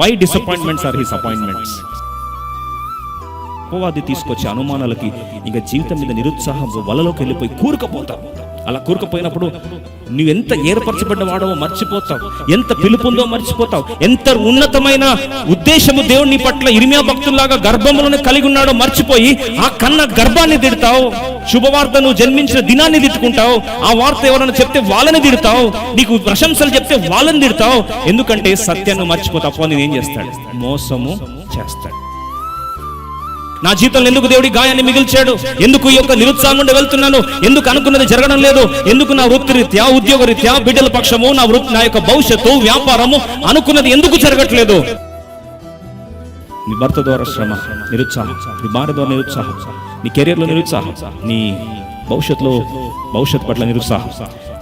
Why disappointments are his appointments. అపవాది తీసుకొచ్చే అనుమానాలకి ఇంకా జీవితం మీద నిరుత్సాహం వలలోకి వెళ్ళిపోయి కూరుకుపోతావు. అలా కూరుకుపోయినప్పుడు నువ్వెంత ఏర్పరచబడిన వాడవో మర్చిపోతావు, ఎంత పిలుపుందో మర్చిపోతావు, ఎంత ఉన్నతమైన ఉద్దేశము దేవుని పట్ల ఇర్మియా భక్తుల్లాగా గర్భంలోనే కలిగి ఉన్నాడో మర్చిపోయి ఆ కన్న గర్భాన్ని తిడతావు. శుభవార్త నువ్వు జన్మించిన దినాన్ని తిట్టుకుంటావు. ఆ వార్త ఎవరైనా చెప్తే వాళ్ళని తిడతావు. నీకు ప్రశంసలు చెప్తే వాళ్ళని తిడతావు. ఎందుకంటే సత్యాన్ని మర్చిపోతావు. అప్పుడు నేను ఏం చేస్తాడు? మోసము చేస్తాడు. నా జీవితంలో ఎందుకు దేవుడి గాయాన్ని మిగిల్చాడు? ఎందుకు ఈ యొక్క నిరుత్సాహం నుండి వెళ్తున్నాను? ఎందుకు అనుకున్నది జరగడం లేదు? ఎందుకు నా వృత్తిరీత్యా, ఉద్యోగరీత్యా, బిడ్డల పక్షము, నా యొక్క భవిష్యత్తు, వ్యాపారము అనుకున్నది ఎందుకు జరగట్లేదు? నీ భర్త ద్వారా శ్రమ, నిరుత్సాహం. నీ భార్య ద్వారా నిరుత్సాహం. నీ కెరీర్లో నిరుత్సాహం. నీ భవిష్యత్ పట్ల నిరుత్సాహం.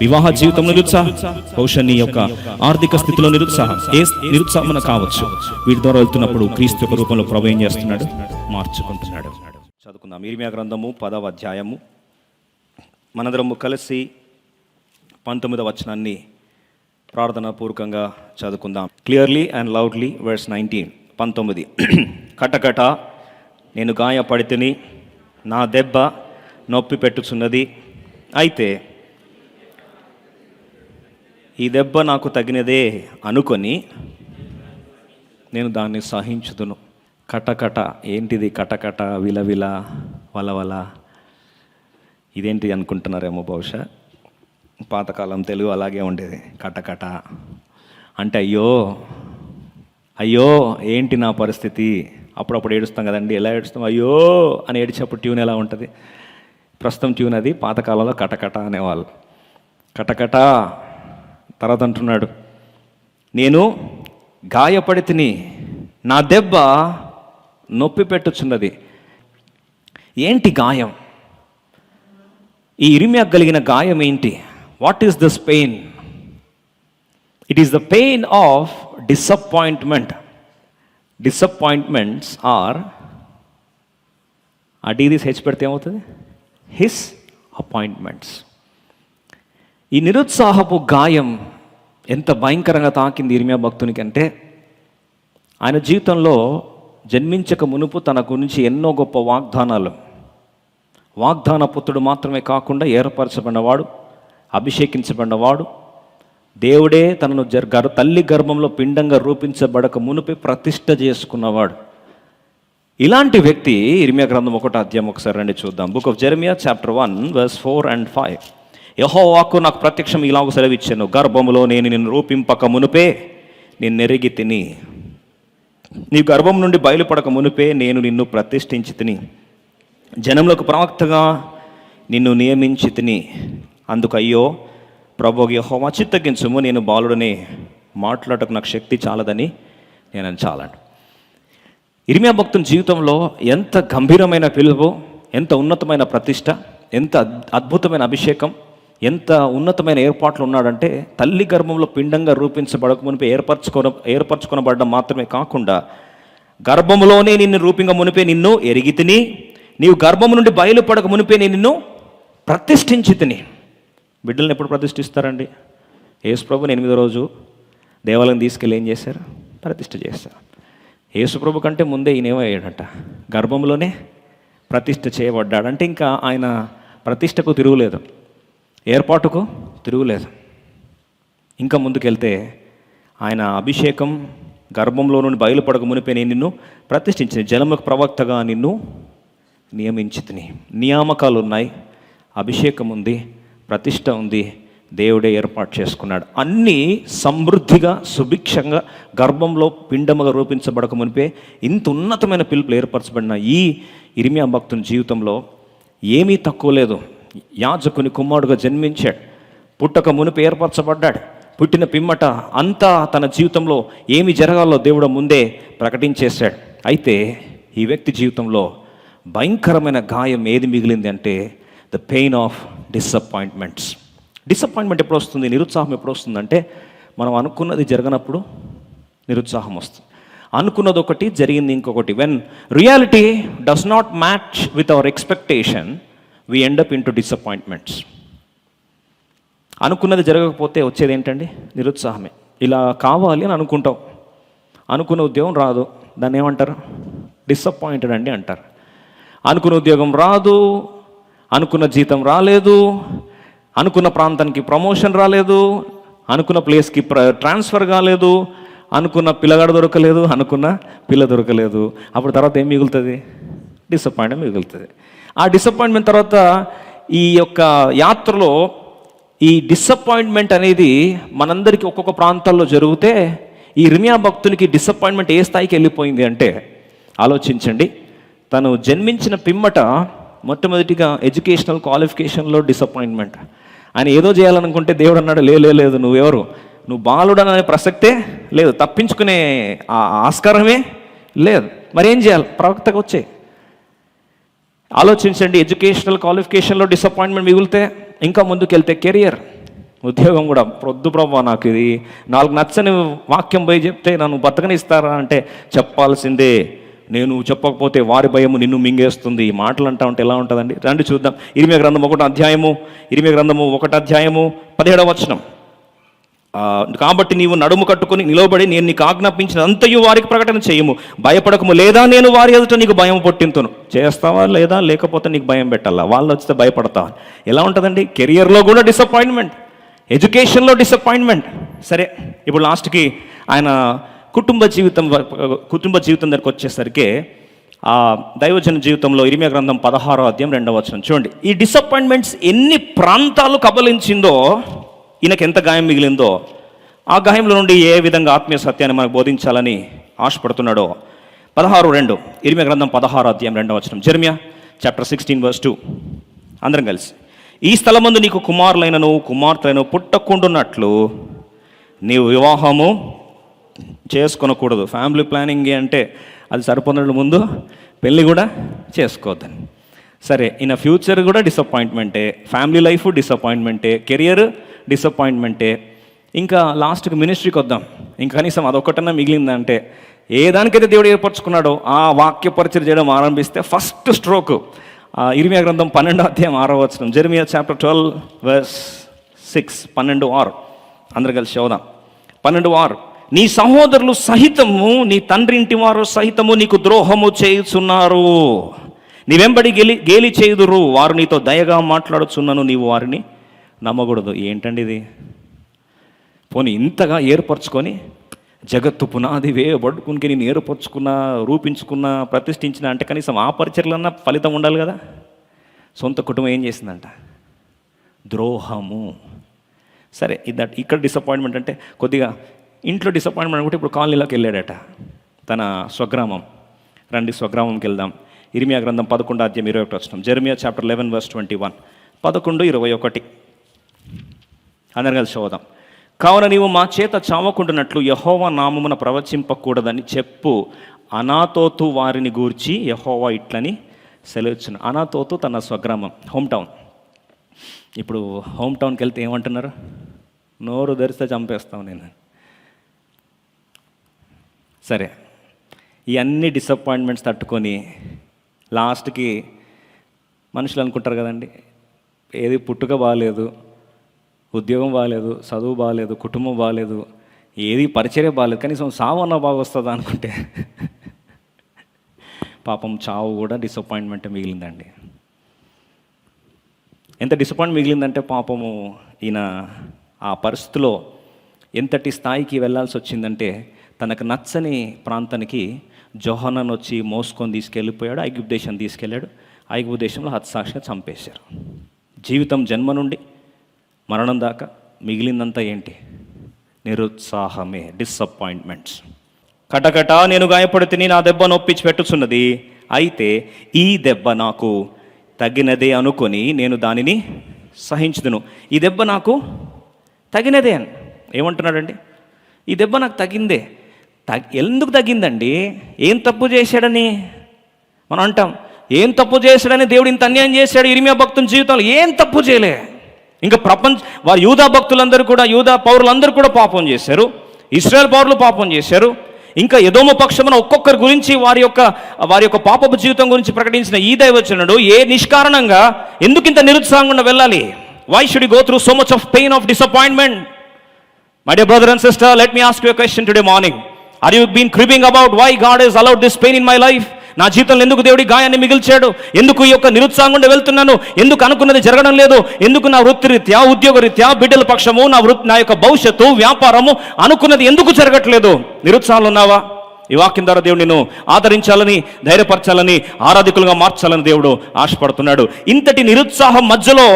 వివాహ జీవితంలో నిరుత్సాహం. బహుశా నీ యొక్క ఆర్థిక స్థితిలో నిరుత్సాహం. ఏ నిరుత్సాహం కావచ్చు. వీటి ద్వారా వెళ్తున్నప్పుడు క్రీస్తు యొక్క రూపంలో ప్రభు ఏం చేస్తున్నాడు? మార్చుకుంటున్నాడు. చదువుకుందాం. ఇర్మియా గ్రంథము 10వ అధ్యాయము. మనందరము కలిసి 19వ వచనాన్ని ప్రార్థనా పూర్వకంగా చదువుకుందాం. Clearly and loudly. వర్స్ 19. 19. కటకట నేను గాయపడితిని, నా దెబ్బ నొప్పి పెట్టుచున్నది. అయితే ఈ దెబ్బ నాకు తగినదే అనుకొని నేను దాన్ని సహించుదును. కటకట ఏంటిది? కటకట, విలవిల, వలవల, ఇదేంటి అనుకుంటున్నారేమో. బహుశా పాతకాలం తెలుగు అలాగే ఉండేది. కటకట అంటే అయ్యో ఏంటి నా పరిస్థితి. అప్పుడప్పుడు ఏడుస్తాం కదండి. ఎలా ఏడుస్తాం? అయ్యో అని ఏడిచేప్పుడు ట్యూన్ ఎలా ఉంటుంది? ప్రస్తుతం ట్యూన్ అది. పాతకాలంలో కటకట అనేవాళ్ళు. కటకట. తర్వాత అంటున్నాడు, నేను గాయపడితిని, నా దెబ్బ నొప్పి పెట్టుచున్నది. ఏంటి గాయం? ఈ ఇర్మియా కలిగిన గాయం ఏంటి? What is this pain? It is the pain of disappointment. Disappointments are ఆ డీరీస్ హెచ్ పెడితే ఏమవుతుంది? His appointments. ఈ నిరుత్సాహపు గాయం ఎంత భయంకరంగా తాకింది ఇర్మియా భక్తునికి అంటే, ఆయన జీవితంలో జన్మించక మునుపు తన గురించి ఎన్నో గొప్ప వాగ్దాన పుత్రుడు మాత్రమే కాకుండా ఏర్పరచబడినవాడు, అభిషేకించబడినవాడు, దేవుడే తనను తల్లి గర్భంలో పిండంగా రూపించబడక మునుపే ప్రతిష్ఠ చేసుకున్నవాడు. ఇలాంటి వ్యక్తి ఇర్మియా గ్రంథం 1వ అధ్యాయం ఒకసారి రండి చూద్దాం. Book of జెరమియా chapter 1 verse 4 and 5. యెహోవాకు నాకు ప్రత్యక్షం ఇలాగ సెలవిచ్చాను, గర్భములో నేను నిన్ను రూపింపక మునుపే నేను నెరిగి తిని, నీ గర్భం నుండి బయలుపడక మునుపే నేను నిన్ను ప్రతిష్ఠించి తిని, జనములకు ప్రవక్తగా నిన్ను నియమించి తిని. అందుకు అయ్యో ప్రభువు యెహోవా, చిత్తగించుము, నేను బాలుడని మాట్లాడటకు నాకు శక్తి చాలదని నేను చాలండి. ఇర్మియా భక్తుని జీవితంలో ఎంత గంభీరమైన పిలుపు, ఎంత ఉన్నతమైన ప్రతిష్ట, ఎంత అద్భుతమైన అభిషేకం, ఎంత ఉన్నతమైన ఏర్పాట్లు ఉన్నాడంటే, తల్లి గర్భంలో పిండంగా రూపించబడక మునిపే ఏర్పరచుకొనబడడం మాత్రమే కాకుండా, గర్భంలోనే నిన్ను రూపింగ మునిపే నిన్ను ఎరిగి తిని, నీవు గర్భము నుండి బయలుపడక మునిపే నేను నిన్ను ప్రతిష్ఠించి తిని. బిడ్డలను ఎప్పుడు ప్రతిష్ఠిస్తారండి? యేసు ప్రభుని 8వ రోజు దేవాలయం తీసుకెళ్ళి ఏం చేశారు? ప్రతిష్ఠ చేశారు. యేసు ప్రభు కంటే ముందే ఈయన ఏమయ్యాడట? గర్భంలోనే ప్రతిష్ఠ చేయబడ్డాడు. అంటే ఇంకా ఆయన ప్రతిష్టకు తిరుగులేదు, ఏర్పాటుకు తిరుగులేదు. ఇంకా ముందుకెళ్తే ఆయన అభిషేకం గర్భంలో నుండి బయలుపడక మునిపే నేను నిన్ను ప్రతిష్ఠించిన, జనములకు ప్రవక్తగా నిన్ను నియమించి తిని. నియామకాలు ఉన్నాయి, అభిషేకం ఉంది, ప్రతిష్ట ఉంది, దేవుడే ఏర్పాటు చేసుకున్నాడు. అన్నీ సమృద్ధిగా సుభిక్షంగా గర్భంలో పిండముగా రూపించబడక మునిపే ఇంత ఉన్నతమైన పిలుపులు ఏర్పరచబడిన ఈ ఇర్మియా భక్తుని జీవితంలో ఏమీ తక్కువ లేదు. యాజకుని కుమారుడుగా జన్మించాడు, పుట్టక మునిపే ఏర్పరచబడ్డాడు, పుట్టిన పిమ్మట అంతా తన జీవితంలో ఏమి జరగాలో దేవుడు ముందే ప్రకటించేశాడు. అయితే ఈ వ్యక్తి జీవితంలో భయంకరమైన గాయం ఏది మిగిలింది అంటే the pain of disappointments. Disappointment ఎప్పుడు వస్తుంది? నిరుత్సాహం ఎప్పుడు వస్తుందంటే, మనం అనుకున్నది జరగనప్పుడు నిరుత్సాహం వస్తుంది. అనుకున్నది ఒకటి, జరిగింది ఇంకొకటి. When reality does not match with our expectation, we end up into disappointments. అనుకున్నది జరగకపోతే వచ్చేది ఏంటండి? నిరుత్సాహమే. ఇలా కావాలి అని అనుకుంటాం, అనుకున్న ఉద్యోగం రాదు, దాన్ని ఏమంటారు? డిసప్పాయింటెడ్ అండి అంటారు. అనుకున్న ఉద్యోగం రాదు, అనుకున్న జీతం రాలేదు, అనుకున్న ప్రాంతానికి ప్రమోషన్ రాలేదు, అనుకున్న ప్లేస్కి ట్రాన్స్ఫర్ కాలేదు, అనుకున్న పిల్లగాడు దొరకలేదు, అనుకున్న పిల్ల దొరకలేదు. అప్పుడు తర్వాత ఏం మిగులుతుంది? డిసప్పాయింట్మెంట్ మిగులుతుంది. ఆ డిసప్పాయింట్మెంట్ తర్వాత ఈ యొక్క యాత్రలో ఈ డిసప్పాయింట్మెంట్ అనేది మనందరికీ ఒక్కొక్క ప్రాంతాల్లో జరిగితే, ఈ ఇర్మియా భక్తునికి డిసప్పాయింట్మెంట్ ఏ స్థాయికి వెళ్ళిపోయింది అంటే, ఆలోచించండి. తను జన్మించిన పిమ్మట మొట్టమొదటిగా ఎడ్యుకేషనల్ క్వాలిఫికేషన్లో డిసప్పాయింట్మెంట్. ఆయన ఏదో చేయాలనుకుంటే దేవుడు అన్నాడు, లేదు, నువ్వెవరు, నువ్వు బాలుడనే ప్రసక్తే లేదు, తప్పించుకునే ఆస్కారమే లేదు. మరి ఏం చేయాలి? ప్రవక్తకు వచ్చే. ఆలోచించండి, ఎడ్యుకేషనల్ క్వాలిఫికేషన్లో డిసప్పాయింట్మెంట్ మిగిలితే ఇంకా ముందుకెళ్తే కెరియర్, ఉద్యోగం కూడా వద్దు ప్రభా, నాకు ఇది 4 నచ్చని వాక్యం పోయి చెప్తే నన్ను బతకనిస్తారా అంటే చెప్పాల్సిందే, నేను చెప్పకపోతే వారి భయము నిన్ను మింగేస్తుంది. ఈ మాటలు అంటా ఉంటే ఎలా ఉంటుందండి? రండి చూద్దాం. ఇర్మియా గ్రంథం 1వ అధ్యాయము 17వ వచనం. కాబట్టి నీవు నడుము కట్టుకుని నిలబడి నేను నీకు ఆజ్ఞాపించిన అంతయు వారికి ప్రకటన చేయము, భయపడకము, లేదా నేను వారి ఎదుట నీకు భయం పుట్టింతును. చేస్తావా లేదా? లేకపోతే నీకు భయం పెట్టాలా? వాళ్ళు వచ్చితే భయపడతావా? ఎలా ఉంటుందండి? కెరియర్లో కూడా డిసప్పాయింట్మెంట్, ఎడ్యుకేషన్లో డిసప్పాయింట్మెంట్. సరే, ఇప్పుడు లాస్ట్కి ఆయన కుటుంబ జీవితం దగ్గరికి వచ్చేసరికి ఆ దైవజన జీవితంలో ఇర్మియా గ్రంథం 16వ అధ్యాయం 2వ వచనం చూడండి. ఈ డిసప్పాయింట్మెంట్స్ ఎన్ని ప్రాంతాలు కబలించిందో, ఈయనకి ఎంత గాయం మిగిలిందో, ఆ గాయంలో నుండి ఏ విధంగా ఆత్మీయ సత్యాన్ని మనకు బోధించాలని ఆశపడుతున్నాడో. 16:2 ఇర్మియా గ్రంథం 16వ అధ్యాయం 2వ వచనం. జెర్మియా చాప్టర్ 16:2 అందరం కలిసి. ఈ స్థలమందు నీకు కుమారులైనను కుమార్తెలను పుట్టకుండున్నట్లు నీవు వివాహము చేసుకొనకూడదు. ఫ్యామిలీ ప్లానింగ్ అంటే అది సరిపోయిన ముందు పెళ్ళి కూడా చేసుకోవద్దని. సరే, ఈయన ఫ్యూచర్ కూడా డిసప్పాయింట్మెంటే, ఫ్యామిలీ లైఫ్ డిసప్పాయింట్మెంటే, కెరియర్ డిసప్పాయింట్మెంటే. ఇంకా లాస్ట్కి మినిస్ట్రీకి వద్దాం. ఇంకా కనీసం అదొకటన్నా మిగిలిందంటే, ఏ దానికైతే దేవుడు ఏర్పరచుకున్నాడో ఆ వాక్య పరిచయం చేయడం ఆరంభిస్తే ఫస్ట్ స్ట్రోక్ ఇర్మియా గ్రంథం 12వ అధ్యాయం 6వ వచనం. జెర్మియా చాప్టర్ 12:6 12:6 అందరు కలిసి చదువుదాం. 12:6 నీ సహోదరులు సహితము నీ తండ్రి ఇంటి వారు సహితము నీకు ద్రోహము చేయుచున్నారు, నీవెంబడి గేలి చేయుదురు, వారు నీతో దయగా మాట్లాడుచున్నాను, నీవు వారిని నమ్మకూడదు. ఏంటండి ఇది? పోనీ ఇంతగా ఏర్పరచుకొని జగత్తు పునాది వేయబడుకునికి నేను ఏర్పరచుకున్నా, రూపించుకున్నా, ప్రతిష్ఠించిన అంటే కనీసం ఆ పరిచర్లన్నా ఫలితం ఉండాలి కదా. సొంత కుటుంబం ఏం చేసిందంట? ద్రోహము. సరే, ఇక్కడ డిసప్పాయింట్మెంట్ అంటే కొద్దిగా ఇంట్లో డిసప్పాయింట్మెంట్ అనుకుంటే ఇప్పుడు కాలనీలోకి వెళ్ళాడట, తన స్వగ్రామం. రండి స్వగ్రామంకి వెళ్దాం. ఇర్మియా గ్రంథం 11వ అధ్యాయం 21 వచనం. జెర్మియా చాప్టర్ 11:21 11:21 అందరం కలిసి చదువుదాం. కావున నీవు మా చేత చావకుండానట్లు యెహోవా నామమున ప్రవచింపకూడదని చెప్పు, అనాతోతు వారిని గూర్చి యెహోవా ఇట్లని సెలవుచ్చును. అనాతోతు తన స్వగ్రామం, హోమ్ టౌన్. ఇప్పుడు హోమ్ టౌన్కి వెళ్తే ఏమంటున్నారు? నోరు ధరిస్తే చంపేస్తాం నేను. సరే, ఈ అన్ని డిసప్పాయింట్మెంట్స్ తట్టుకొని లాస్ట్కి మనుషులు అనుకుంటారు కదండి, ఏది పుట్టుక బాగాలేదు, ఉద్యోగం బాగాలేదు, చదువు బాగాలేదు, కుటుంబం బాగాలేదు, ఏది పరిచర్య బాగాలేదు, కనీసం సావు అన్న బాగా వస్తుందా అనుకుంటే పాపం చావు కూడా డిసప్పాయింట్మెంట్ మిగిలిందండి. ఎంత డిసప్పాయింట్ మిగిలిందంటే పాపము ఈయన ఆ పరిస్థితిలో ఎంతటి స్థాయికి వెళ్ళాల్సి వచ్చిందంటే, తనకు నచ్చని ప్రాంతానికి జోహనాన్ వచ్చి మోసుకొని తీసుకెళ్ళిపోయాడు, ఐగుప్తు దేశం తీసుకెళ్ళాడు. ఐగుప్తు దేశంలో హతసాక్షిగా చంపేశారు. జీవితం జన్మ నుండి మరణం దాకా మిగిలిందంతా ఏంటి? నిరుత్సాహమే, డిసప్పాయింట్మెంట్స్. కటకట నేను గాయపడితే నా దెబ్బ నొప్పించి పెట్టుచున్నది, అయితే ఈ దెబ్బ నాకు తగినదే అనుకొని నేను దానిని సహించుదును. ఈ దెబ్బ నాకు తగినదే అని ఏమంటున్నాడండి? ఈ దెబ్బ నాకు తగిందే. ఎందుకు తగ్గిందండి? ఏం తప్పు చేశాడని మనం అంటాం. ఏం తప్పు చేశాడని దేవుడు ఇంత అన్యాయం చేశాడు ఇర్మియా భక్తుని జీవితంలో? ఏం తప్పు చేయలే. ఇంకా వారు యూదా భక్తులందరూ కూడా, యూదా పౌరులందరూ కూడా పాపం చేశారు, ఇశ్రాయేల్ పౌరులు పాపం చేశారు. ఇంకా ఎదోము పక్షమున ఒక్కొక్కరి గురించి వారి యొక్క పాపపు జీవితం గురించి ప్రకటించిన ఈ దైవజనుడు ఏ నిష్కారణంగా ఎందుకు ఇంత నిరుత్సాహంగా వెళ్ళాలి? Why should you go through so much of pain of disappointment? My dear brother and sister, let me ask you a question today morning. Are you been creeping about why god is allowed this pain in my life? నా జీవితంలో ఎందుకు దేవుడి గాయాన్ని మిగిల్చాడు? ఎందుకు ఈ యొక్క నిరుత్సాహం గుండా వెళ్తున్నాను? ఎందుకు అనుకున్నది జరగడం లేదు? ఎందుకు నా వృత్తిరీత్యా, ఉద్యోగరీత్యా, బిడ్డల పక్షము, నా యొక్క భవిష్యత్తు, వ్యాపారము అనుకున్నది ఎందుకు జరగట్లేదు? నిరుత్సాహంలో ఉన్నావా? ఈ వాక్యం ద్వారా దేవుడు నిన్ను ఆదరించాలని, ధైర్యపరచాలని, ఆరాధికులుగా మార్చాలని దేవుడు ఆశపడుతున్నాడు. ఇంతటి నిరుత్సాహం మధ్యలో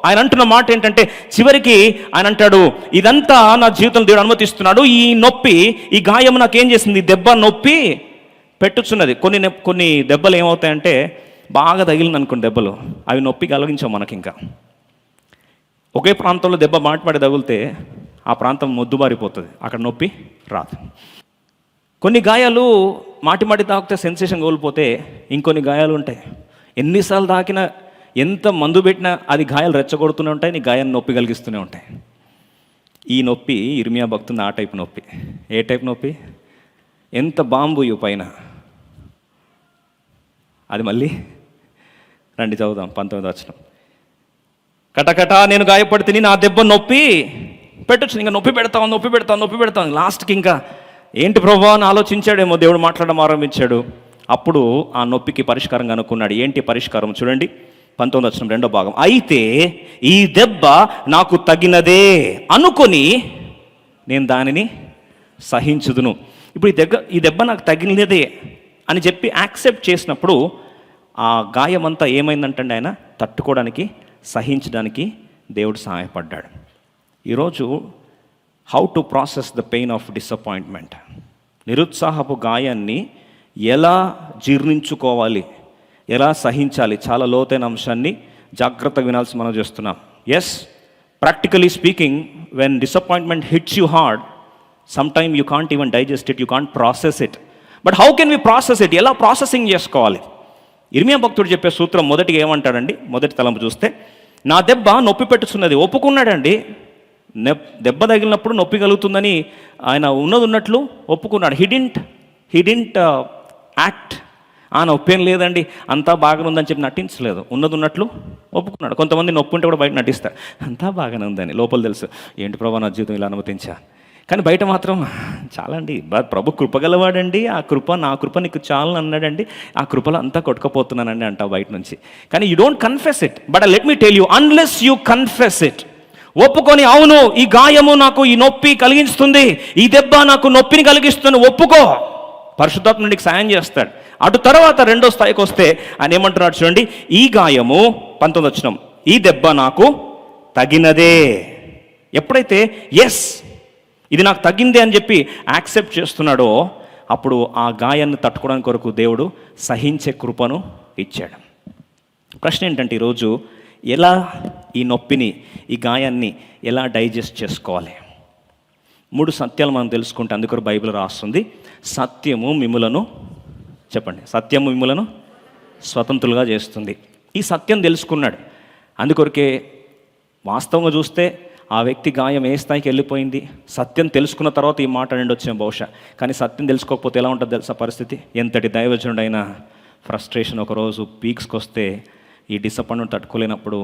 ఆయన అంటున్న మాట ఏంటంటే, చివరికి ఆయన అంటాడు, ఇదంతా నా జీవితంలో దేవుడు అనుమతిస్తున్నాడు. ఈ నొప్పి, ఈ గాయం నాకేం చేసింది? దెబ్బ నొప్పి పెట్టుచున్నది. కొన్ని దెబ్బలు ఏమవుతాయంటే, బాగా తగిలింది అనుకోండి దెబ్బలు, అవి నొప్పి కలిగించాం మనకి. ఇంకా ఒకే ప్రాంతంలో దెబ్బ మాటిమాటి తగిలితే ఆ ప్రాంతం మొద్దుబారిపోతుంది, అక్కడ నొప్పి రాదు. కొన్ని గాయాలు మాటిమాటి తాకితే సెన్సేషన్ కోల్పోతే, ఇంకొన్ని గాయాలు ఉంటాయి ఎన్నిసార్లు తాకినా, ఎంత మందు పెట్టినా అది గాయాలు రెచ్చగొడుతూనే ఉంటాయి, నీ గాయాన్ని నొప్పి కలిగిస్తూనే ఉంటాయి. ఈ నొప్పి ఇర్మియా భక్తుని ఆ టైప్ నొప్పి. ఏ టైప్ నొప్పి? ఎంత బాంబు పైన, అది మళ్ళీ రండి చదువుదాం 19వ వచనం. కటకట నేను గాయపడితే నా దెబ్బ నొప్పి పెట్టచ్చు. ఇంకా నొప్పి పెడతాం. లాస్ట్కి ఇంకా ఏంటి ప్రభువా అని ఆలోచించాడేమో, దేవుడు మాట్లాడడం ఆరంభించాడు. అప్పుడు ఆ నొప్పికి పరిష్కారంగా అనుకున్నాడు. ఏంటి పరిష్కారం? చూడండి 19వ వచనం 2వ భాగం. అయితే ఈ దెబ్బ నాకు తగినదే అనుకొని నేను దానిని సహించుదును. ఇప్పుడు ఈ దెబ్బ నాకు తగినదే అని చెప్పి యాక్సెప్ట్ చేసినప్పుడు ఆ గాయమంతా ఏమైందంటే ఆయన తట్టుకోవడానికి, సహించడానికి దేవుడు సహాయపడ్డాడు. ఈరోజు how to process the pain of disappointment, నిరుత్సాహపు గాయాన్ని ఎలా జీర్ణించుకోవాలి, ఎలా సహించాలి, చాలా లోతైన అంశాన్ని జాగ్రత్తగా వినాల్సి మనం చేస్తున్నాం. Yes, practically speaking, when disappointment hits you hard, sometime you can't even digest it, you can't process it. But how can we process it? ఎలా ప్రాసెసింగ్ చేసుకోవాలి? ఇర్మియా భక్తుడు చెప్పే సూత్రం మొదటిగా ఏమంటాడండి? మొదటి తలంపు చూస్తే, నా దెబ్బ నొప్పి పెట్టుచున్నది. ఒప్పుకున్నాడండి. దెబ్బ తగిలినప్పుడు నొప్పి కలుగుతుందని ఆయన ఉన్నట్లు ఒప్పుకున్నాడు. హీ డింట్ యాక్ట్, నొప్పి ఏం లేదండి అంతా బాగానే ఉందని చెప్పి నటించలేదు. ఉన్నట్లు ఒప్పుకున్నాడు. కొంతమంది నొప్పి ఉంటే కూడా బయట నటిస్తారు, అంతా బాగానే ఉందని. లోపల తెలుసు, ఏంటి ప్రభా నా జీవితం ఇలా అనుమతించా, కానీ బయట మాత్రం చాలా అండి, ప్రభు కృపగలవాడండి, ఆ కృప, నా కృప నీకు చాలని అన్నాడండి, ఆ కృపలో అంతా కొట్టుకుపోతున్నానండి అంటావు బయట నుంచి. కానీ you don't confess it. But let me tell you, unless you confess it, ఒప్పుకొని అవును ఈ గాయము నాకు ఈ నొప్పి కలిగిస్తుంది, ఈ దెబ్బ నాకు నొప్పిని కలిగిస్తుంది, ఒప్పుకో, పరిశుద్ధాత్మ నీకు సాయం చేస్తాడు. అటు తర్వాత రెండో స్థాయికి వస్తే ఆయన ఏమంటున్నాడు చూడండి, ఈ గాయము 19వ వచనం, ఈ దెబ్బ నాకు తగినదే. ఎప్పుడైతే ఎస్ ఇది నాకు తగ్గిందే అని చెప్పి యాక్సెప్ట్ చేస్తున్నాడో, అప్పుడు ఆ గాయాన్ని తట్టుకోవడానికి కొరకు దేవుడు సహించే కృపను ఇచ్చాడు. ప్రశ్న ఏంటంటే, ఈరోజు ఎలా ఈ నొప్పిని, ఈ గాయాన్ని ఎలా డైజెస్ట్ చేసుకోవాలి? 3 సత్యాలు మనం తెలుసుకుంటే, అందుకొరకు బైబిల్ రాస్తుంది, సత్యము మిమ్ములను, చెప్పండి, సత్యము మిమ్ములను స్వతంత్రులుగా చేస్తుంది. ఈ సత్యం తెలుసుకున్నాడు. అందుకొరకే వాస్తవంగా చూస్తే ఆ వ్యక్తి గాయం ఏ స్థాయికి వెళ్ళిపోయింది. సత్యం తెలుసుకున్న తర్వాత ఈ మాట నుండి వచ్చాం బహుశా. కానీ సత్యం తెలుసుకోకపోతే ఎలా ఉంటుంది తెలుసా పరిస్థితి? ఎంతటి దైవజనుడైనా ఫ్రస్ట్రేషన్ ఒకరోజు పీక్స్కి వస్తే, ఈ డిసప్పాయింట్మెంట్ తట్టుకోలేనప్పుడు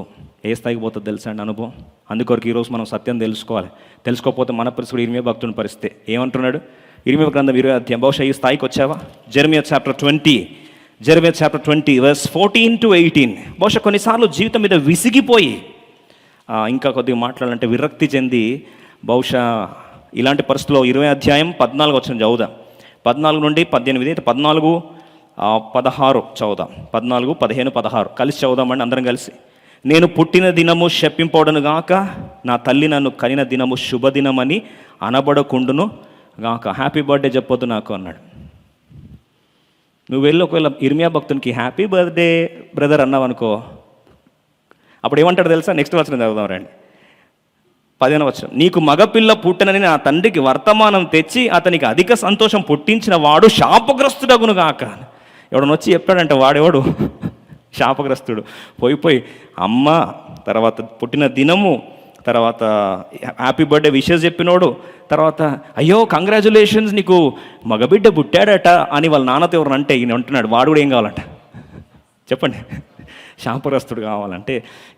ఏ స్థాయికి పోతుంది తెలుసా అండి అనుభవం. అందుకొరకు ఈరోజు మనం సత్యం తెలుసుకోవాలి. తెలుసుకోకపోతే మన పరిస్థితి ఇర్మియా భక్తుని పరిస్థితి. ఏమంటున్నాడు? ఇర్మియా గ్రంథం 20వ అధ్యాయం. బహుశా ఈ స్థాయికి వచ్చావా? జెరమియా చాప్టర్ 20 verse 14 to 18. బహుశా కొన్నిసార్లు జీవితం మీద విసిగిపోయి, ఇంకా కొద్దిగా మాట్లాడాలంటే విరక్తి చెంది, బహుశా ఇలాంటి పరిస్థితుల్లో 20వ అధ్యాయం 14 వచనం చదువుదాం. 14 నుండి 18, 14, 16 చదువుదాం. 14, 15, 16 కలిసి చదువుదామండి అందరం కలిసి. నేను పుట్టిన దినము శప్పింపబడును గాక, నా తల్లి నన్ను కనిన దినము శుభదినమని అనబడకుండును గాక. హ్యాపీ బర్త్డే చెప్పొద్దు నాకు అన్నాడు. నువ్వు వెళ్ళి ఒకవేళ ఇర్మియా భక్తునికి హ్యాపీ బర్త్డే బ్రదర్ అన్నావు అనుకో, అప్పుడు ఏమంటాడు తెలుసా? నెక్స్ట్ వచనం చదువుదాం రండి. 15వ వచనం, నీకు మగపిల్ల పుట్టనని నా తండ్రికి వర్తమానం తెచ్చి అతనికి అధిక సంతోషం పుట్టించిన వాడు శాపగ్రస్తుడగును గాక. ఎవడనొచ్చి చెప్పాడంటే వాడెవడు? శాపగ్రస్తుడు. పోయి అమ్మ, తర్వాత పుట్టిన దినము, తర్వాత హ్యాపీ బర్త్డే విషెస్ చెప్పినోడు, తర్వాత అయ్యో కంగ్రాచులేషన్స్ నీకు మగబిడ్డ పుట్టాడట అని వాళ్ళ నాన్నతో ఎవరు అంటే ఈయన అంటున్నాడు. వాడు కూడా ఏం కావాలంట చెప్పండి? శాపగ్రస్తుడు కావాలంటే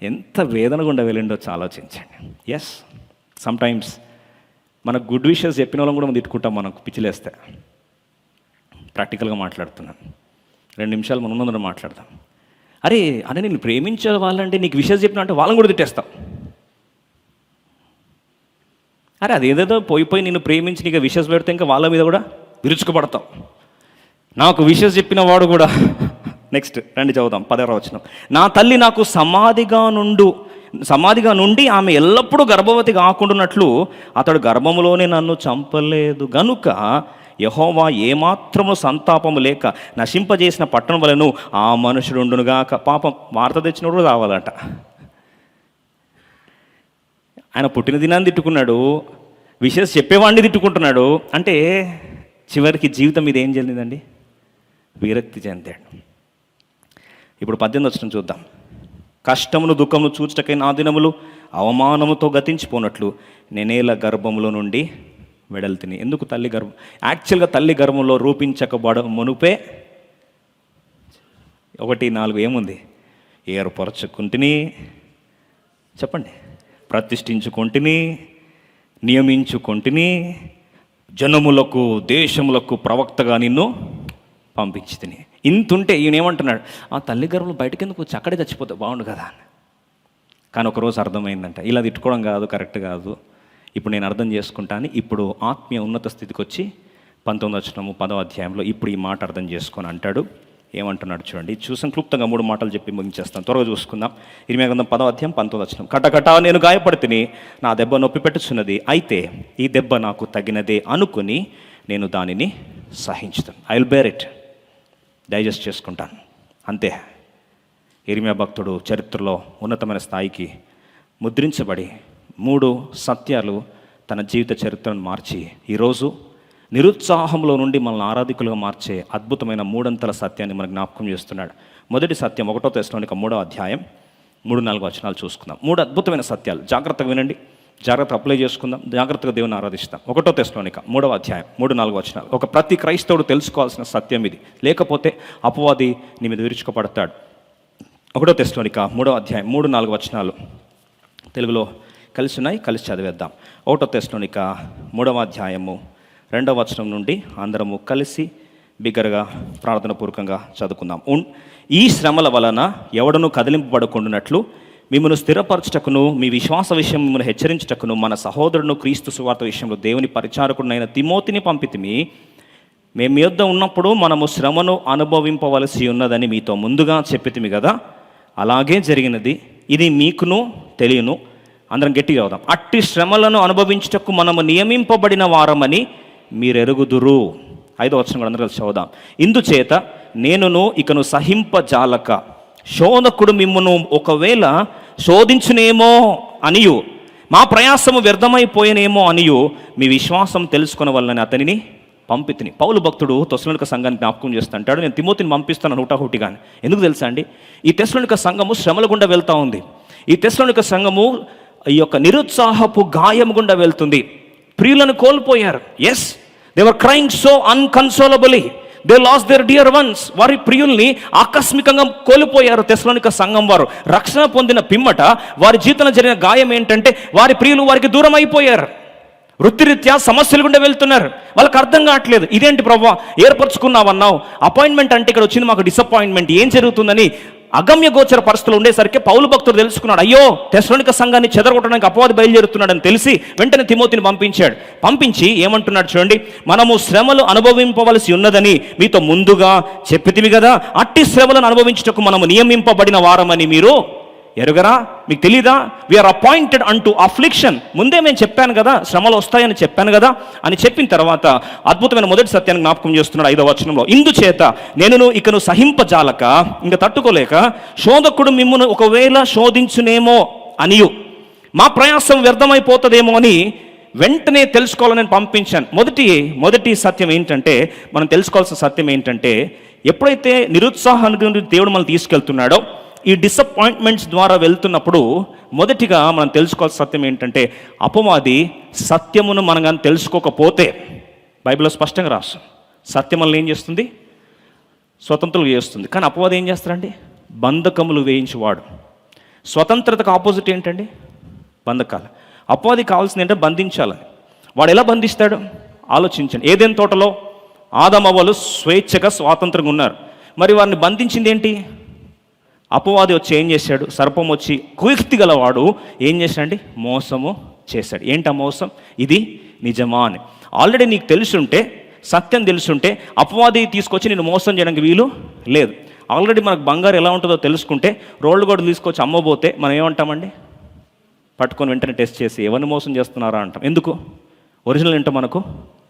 ఎంత వేదన గుండా వెళ్ళిండొచ్చు ఆలోచించండి. ఎస్, సమ్టైమ్స్ మనకు గుడ్ విషెస్ చెప్పిన వాళ్ళని కూడా మనం తిట్టుకుంటాం, మనకు పిచ్చిలేస్తే. ప్రాక్టికల్గా మాట్లాడుతున్నాను. 2 నిమిషాలు మనం ముందు మాట్లాడతాం. అరే అని నేను ప్రేమించే వాళ్ళంటే నీకు విషెస్ చెప్పిన అంటే వాళ్ళని కూడా తిట్టేస్తాం. అరే అదేదేదో పోయి నిన్ను ప్రేమించి నీకు విషెస్ పెడితే ఇంకా వాళ్ళ మీద కూడా విరుచుకుపడతాం. నాకు విషెస్ చెప్పిన వాడు కూడా నెక్స్ట్ రండి చదువుదాం 10వ వచనం. నా తల్లి నాకు సమాధిగా నుండి ఆమె ఎల్లప్పుడూ గర్భవతి కాకుండానట్లు అతడు గర్భములోనే నన్ను చంపలేదు గనుక యెహోవా ఏమాత్రము సంతాపము లేక నశింపజేసిన పట్టణం వలెను ఆ మనుషుడు ఉండునుగాక. పాపం వార్త తెచ్చినప్పుడు రావాలట. ఆయన పుట్టిన దినాన్ని తిట్టుకున్నాడు, విషెస్ చెప్పేవాడిని తిట్టుకుంటున్నాడు. అంటే చివరికి జీవితం మీద ఏం చెందిందండి? విరక్తి చెందాడు. ఇప్పుడు 18వ వచనం చూద్దాం. కష్టమును దుఃఖమును చూచుటకై నా దినములు అవమానముతో గతించిపోనట్లు నేనేల గర్భములో నుండి వెడల్తిని. ఎందుకు తల్లి గర్భం? యాక్చువల్గా తల్లి గర్భంలో రూపించకబడ మునుపే 1:4 ఏముంది? ఏర్పరచుకుంటుని, చెప్పండి, ప్రతిష్ఠించుకుంటుని, నియమించుకుంటుని, జనములకు దేశములకు ప్రవక్తగా నిన్ను పంపించితిని. ఇంతుంటే ఈయన ఏమంటున్నాడు? ఆ తల్లి గర్భంలో బయటకి ఎందుకు వచ్చి అక్కడే చచ్చిపోతే బాగుండు కదా అని. కానీ ఒకరోజు అర్థమైందంట, ఇలా తిట్టుకోవడం కాదు, కరెక్ట్ కాదు, ఇప్పుడు నేను అర్థం చేసుకుంటాను. ఇప్పుడు ఆత్మీయ ఉన్నత స్థితికి వచ్చి 19వ వచనము 10వ అధ్యాయంలో ఇప్పుడు ఈ మాట అర్థం చేసుకొని అంటాడు. ఏమంటున్నాడు చూడండి. చూసాం, క్లుప్తంగా 3 మాటలు చెప్పి ముగించేస్తాను, త్వరగా చూసుకుందాం. 10వ అధ్యాయం 19వ వచనం. కటకట నేను గాయపడితిని, నా దెబ్బ నొప్పి పెట్టుచున్నది, అయితే ఈ దెబ్బ నాకు తగినదే అనుకుని నేను దానిని సహించుతాను. I will bear it, digest చేసుకుంటాను, అంతే. ఇర్మియా భక్తుడు చరిత్రలో ఉన్నతమైన స్థాయికి ముద్రించబడి 3 సత్యాలు తన జీవిత చరిత్రను మార్చి ఈరోజు నిరుత్సాహంలో నుండి మనల్ని ఆరాధికులుగా మార్చే అద్భుతమైన 3 అంతల సత్యాన్ని మనకు జ్ఞాపకం చేస్తున్నాడు. మొదటి సత్యం 1 తెస్సలోనిక 3వ అధ్యాయం 3-4 వచనాలు చూసుకుందాం. 3 అద్భుతమైన సత్యాలు, జాగ్రత్తగా వినండి, జాగ్రత్తగా అప్లై చేసుకుందాం, జాగ్రత్తగా దేవుని ఆరాధిస్తాం. 1 తెస్సలోనిక 3వ అధ్యాయం 3-4 వచనాలు. ఒక ప్రతి క్రైస్తవుడు తెలుసుకోవాల్సిన సత్యం ఇది, లేకపోతే అపవాది నీ మీద విరుచుకుపడతాడు. 1 తెస్సలోనిక 3వ అధ్యాయం 3-4 వచనాలు తెలుగులో కలిసి ఉన్నాయి, కలిసి చదివేద్దాం. 1 తెస్సలోనిక 3వ అధ్యాయము 2వ వచనం నుండి అందరము కలిసి బిగ్గరగా ప్రార్థనాపూర్వకంగా చదువుకుందాం. ఈ శ్రమల వలన ఎవడను కదిలింపబడకుండానట్లు మిమ్మల్ని స్థిరపరచుటకును మీ విశ్వాస విషయం మిమ్మల్ని హెచ్చరించుటకును మన సహోదరుడు క్రీస్తు సువార్త విషయంలో దేవుని పరిచారకుడైన తిమోతిని పంపితిమి. మేము మీ యొద్ద ఉన్నప్పుడు మనము శ్రమను అనుభవింపవలసి ఉన్నదని మీతో ముందుగా చెప్పితిమి కదా, అలాగే జరిగినది. ఇది మీకును తెలియను. అందరం గట్టిగా అవుదాం. అట్టి శ్రమలను అనుభవించుటకు మనము నియమింపబడిన వారమని మీరెరుగుదురు. 5వ వచనం కూడా అందరూ కలిసి చదువుదాం. ఇందుచేత నేనును ఇకను సహింపజాలక శోధకుడు మిమ్మును ఒకవేళ శోధించునేమో అనియు మా ప్రయాసము వ్యర్థమైపోయేనేమో అనియు మీ విశ్వాసం తెలుసుకున్న వలన అతనిని పంపితిని. పౌలు భక్తుడు తెస్సలోనిక సంఘాన్ని జ్ఞాపకం చేస్తుంటాడు, నేను తిమోతిని పంపిస్తాను హుటాహుటిగాని. ఎందుకు తెలుసా అండి? ఈ తెస్సలోనిక సంఘము శ్రమల గుండా వెళ్తూ ఉంది. ఈ తెస్సలోనిక సంఘము ఈ యొక్క నిరుత్సాహపు గాయం గుండా వెళ్తుంది. ప్రియులను కోల్పోయారు. Yes, they were crying so unconsolably, they lost their dear ones. వారి ప్రియుల్ని ఆకస్మికంగా కోల్పోయారు తెస్సలోనిక సంఘం వారు. రక్షణ పొందిన పిమ్మట వారి జీవితంలో జరిగిన గాయం ఏంటంటే వారి ప్రియులు వారికి దూరం అయిపోయారు. వృత్తిరీత్యా సమస్యలు గుండా వెళ్తున్నారు. వాళ్ళకి అర్థం కావట్లేదు, ఇదేంటి ప్రభువా ఏర్పరచుకున్నావన్నావు, అపాయింట్మెంట్ అంటే ఇక్కడ వచ్చింది మాకు డిసప్పాయింట్మెంట్, ఏం జరుగుతుందని అగమ్య గోచర పరిస్థితులు ఉండేసరికి పౌలు భక్తుడు తెలుసుకున్నాడు, అయ్యో తెస్సలోనిక సంఘాన్ని చెదరగొట్టడానికి అపవాది బయలుదేరుతున్నాడని తెలిసి వెంటనే తిమోతిని పంపించి ఏమంటున్నాడు చూడండి. మనము శ్రమలు అనుభవింపవలసి ఉన్నదని మీతో ముందుగా చెప్పితివి కదా, అట్టి శ్రమలను అనుభవించుటకు మనము నియమింపబడిన వారమని మీరు ఎరుగరా? మీకు తెలీదా? వీఆర్ అపాయింటెడ్ అంటూ అఫ్లిక్షన్. ముందే నేను చెప్పాను కదా, శ్రమలు వస్తాయని చెప్పాను కదా అని చెప్పిన తర్వాత అద్భుతమైన మొదటి సత్యాన్ని జ్ఞాపకం చేస్తున్నాడు 5వ వచనంలో. ఇందుచేత నేను ఇకను సహింపజాలక, ఇంకా తట్టుకోలేక శోధకుడు మిమ్మును ఒకవేళ శోధించునేమో అనియు మా ప్రయాసం వ్యర్థమైపోతుందేమో అని వెంటనే తెలుసుకోవాలని నేను పంపించాను. మొదటి సత్యం ఏంటంటే, మనం తెలుసుకోవాల్సిన సత్యం ఏంటంటే, ఎప్పుడైతే నిరుత్సాహానికి దేవుడు మనల్ని తీసుకెళ్తున్నాడో, ఈ డిసప్పాయింట్మెంట్స్ ద్వారా వెళ్తున్నప్పుడు మొదటిగా మనం తెలుసుకోవాల్సిన సత్యం ఏంటంటే, అపవాది సత్యమును మనం కానీ తెలుసుకోకపోతే, బైబిల్లో స్పష్టంగా రాస్తాం, సత్యం మనల్ని ఏం చేస్తుంది? స్వతంత్రులు చేస్తుంది. కానీ అపవాది ఏం చేస్తారండి? బంధకములు వేయించేవాడు. స్వతంత్రతకు ఆపోజిట్ ఏంటండి? బంధకాలు. అపవాది కావాల్సింది ఏంటంటే బంధించాలని. వాడు ఎలా బంధిస్తాడు? ఆలోచించండి. ఏదైనా తోటలో ఆదామవ్వలు స్వేచ్ఛగా స్వాతంత్రంగా ఉన్నారు. మరి వారిని బంధించింది ఏంటి? అపవాది వచ్చి ఏం చేశాడు? సర్పం వచ్చి కుయుక్తి గలవాడు ఏం చేశాడండి? మోసము చేశాడు. ఏంటి ఆ మోసం? ఇది నిజమా అని. ఆల్రెడీ నీకు తెలుసుంటే, సత్యం తెలుసుంటే అపవాది తీసుకొచ్చి నేను మోసం చేయడానికి వీలు లేదు. ఆల్రెడీ మనకు బంగారు ఎలా ఉంటుందో తెలుసుకుంటే రోడ్లు కూడా తీసుకొచ్చి అమ్మబోతే మనం ఏమంటామండి? పట్టుకొని వెంటనే టెస్ట్ చేసి ఎవరిని మోసం చేస్తున్నారా అంటాం. ఎందుకు? ఒరిజినల్ ఏంటో మనకు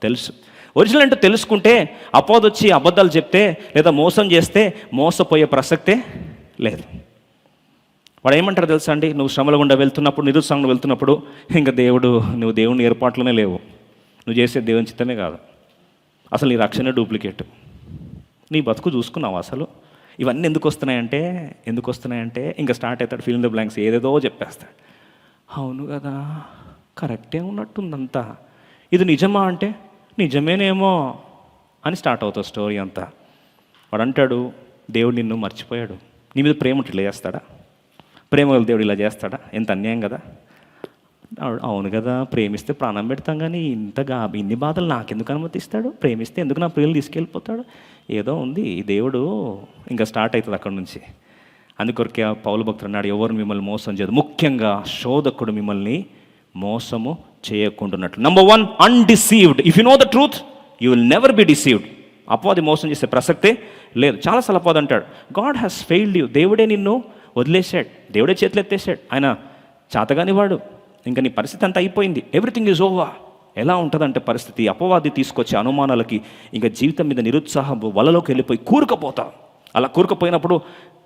తెలుసు. ఒరిజినల్ ఏంటో తెలుసుకుంటే అపవాది వచ్చి అబద్ధాలు చెప్తే లేదా మోసం చేస్తే మోసపోయే ప్రసక్తే లేదు. వాడు ఏమంటారు తెలుసా అండి? నువ్వు శ్రమల గుండా వెళ్తున్నప్పుడు, నిరుత్సాహంగా వెళ్తున్నప్పుడు, ఇంకా నువ్వు దేవుని ఏర్పాట్లోనే లేవు, నువ్వు చేసే దేవుని చిత్తమే కాదు, అసలు నీ రక్షణ డూప్లికేట్, నీ బతుకు చూసుకున్నావు అసలు. ఇవన్నీ ఎందుకు వస్తున్నాయంటే ఇంకా స్టార్ట్ అవుతాడు ఫిల్ ఇన్ ద బ్లాంక్స్, ఏదేదో చెప్పేస్తాడు. అవును కదా, కరెక్టే ఉన్నట్టుందంతా, ఇది నిజమా అంటే నిజమేనేమో అని స్టార్ట్ అవుతుంది స్టోరీ అంతా. వాడు అంటాడు దేవుడు నిన్ను మర్చిపోయాడు, నీ మీద ప్రేమ ఇట్లా చేస్తాడా? ప్రేమ దేవుడు ఇలా చేస్తాడా? ఎంత అన్యాయం కదా. అవును కదా, ప్రేమిస్తే ప్రాణం పెడతాం కానీ ఇన్ని బాధలు నాకెందుకు అనుమతిస్తాడు? ప్రేమిస్తే ఎందుకు నా ప్రియులు తీసుకెళ్ళిపోతాడు? ఏదో ఉంది ఈ దేవుడు. ఇంకా స్టార్ట్ అవుతుంది అక్కడి నుంచి. అందుకొరకే పౌలు భక్తుడు అన్నాడు, ఎవరు మిమ్మల్ని మోసం చేయదు, ముఖ్యంగా శోధకుడు మిమ్మల్ని మోసము చేయకుండాన్నట్లు. Number 1, undeceived. If you know the truth you will never be deceived. అపవాది మోసం చేసే ప్రసక్తే లేదు. చాలాసార్లు అపవాది అంటాడు, గాడ్ హ్యాస్ ఫెయిల్డ్ యూ, దేవుడే నిన్ను వదిలేశాడు, దేవుడే చేతులు ఎత్తేసాడు, ఆయన చాతగాని వాడు, ఇంకా నీ పరిస్థితి అంతా అయిపోయింది, ఎవ్రీథింగ్ ఈజ్ ఓవర్. ఎలా ఉంటుందంటే పరిస్థితి, అపవాది తీసుకొచ్చే అనుమానాలకి ఇంకా జీవితం మీద నిరుత్సాహం వలలోకి వెళ్ళిపోయి కూరుకుపోతావు. అలా కూరుకుపోయినప్పుడు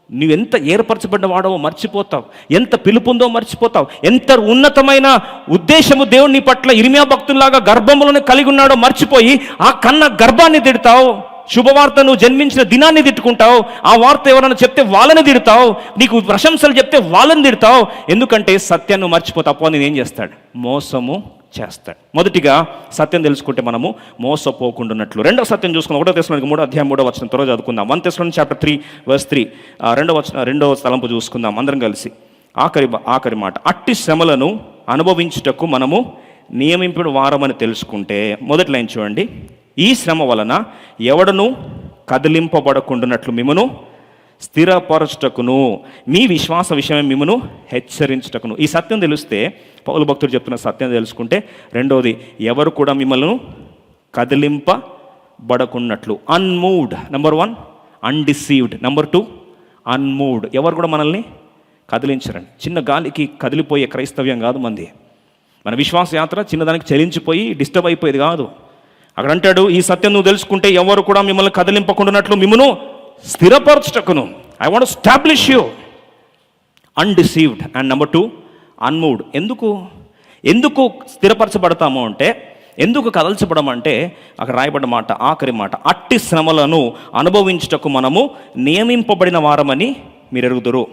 నువ్వెంత ఏర్పరచబడిన వాడవో మర్చిపోతావు, ఎంత పిలుపుందో మర్చిపోతావు, ఎంత ఉన్నతమైన ఉద్దేశము దేవుని పట్ల ఇర్మియా భక్తుల్లాగా గర్భంలోనే కలిగి ఉన్నాడో మర్చిపోయి ఆ కన్న గర్భాన్ని తిడతావు. శుభవార్త నువ్వు జన్మించిన దినాన్ని తిట్టుకుంటావు, ఆ వార్త ఎవరైనా చెప్తే వాళ్ళని తిడతావు, నీకు ప్రశంసలు చెప్తే వాళ్ళని తిడతావు. ఎందుకంటే సత్యాన్ని మర్చిపోతావు. అపవాది నేను ఏం చేస్తాడు? మోసము చేస్తాడు. మొదటిగా సత్యం తెలుసుకుంటే మనము మోసపోకుండాన్నట్లు. రెండవ సత్యం చూసుకున్నాం. 1 Thessalonians 3:3 త్వరగా చదువుకుందాం. 1 Thessalonians chapter 3:3 రెండవ తలంపు చూసుకుందాం అందరం కలిసి. ఆఖరి మాట, అట్టి శ్రమలను అనుభవించుటకు మనము నియమింపుడు వారమని తెలుసుకుంటే. మొదటి లైన్ చూడండి, ఈ శ్రమ వలన ఎవడను కదిలింపబడకుండాన్నట్లు మిమ్మును స్థిరపరచుటకును, మీ విశ్వాస విషయమే మిమ్మును హెచ్చరించుటకును. ఈ సత్యం తెలిస్తే, పౌలు భక్తుడు చెప్తున్న సత్యం తెలుసుకుంటే, రెండవది ఎవరు కూడా మిమ్మల్ని కదిలింపబడకున్నట్లు. అన్మూవ్డ్. నెంబర్ 1 అన్డిసీవ్డ్. నెంబర్ 2 అన్మూవ్డ్. ఎవరు కూడా మనల్ని కదిలించరండి. చిన్న గాలికి కదిలిపోయే క్రైస్తవ్యం కాదు మంది. మన విశ్వాస యాత్ర చిన్నదానికి చలించిపోయి డిస్టర్బ్ అయిపోయేది కాదు. అక్కడ అంటాడు, ఈ సత్యం నువ్వు తెలుసుకుంటే ఎవరు కూడా మిమ్మల్ని కదిలింపకుండాన్నట్లు మిమ్మును స్థిరపరచుటకును. I want to establish you. Undeceived. And number 2 unmoved. ఎందుకు స్థిరపరచబడతాము అంటే, ఎందుకు కదల్చబడమంటే అక్కడ రాయబడ్డ మాట, ఆఖరి మాట, అట్టి శ్రమలను అనుభవించుటకు మనము నియమింపబడిన వారమని మీరు ఎరుగుదురు.